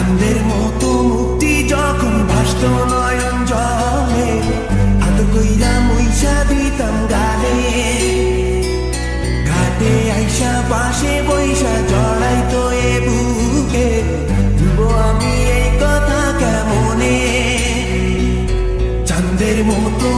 চাঁদের মতো মুক্তি যখন ভাসত নয়ন জলে, আদর কইরা মইসা দিতাম গালে। ঘাটে আইসা পাশে বইসা জড়াইতো এ বুকে, ভুলবো আমি এই কথা কেমনে। চাঁদের মতো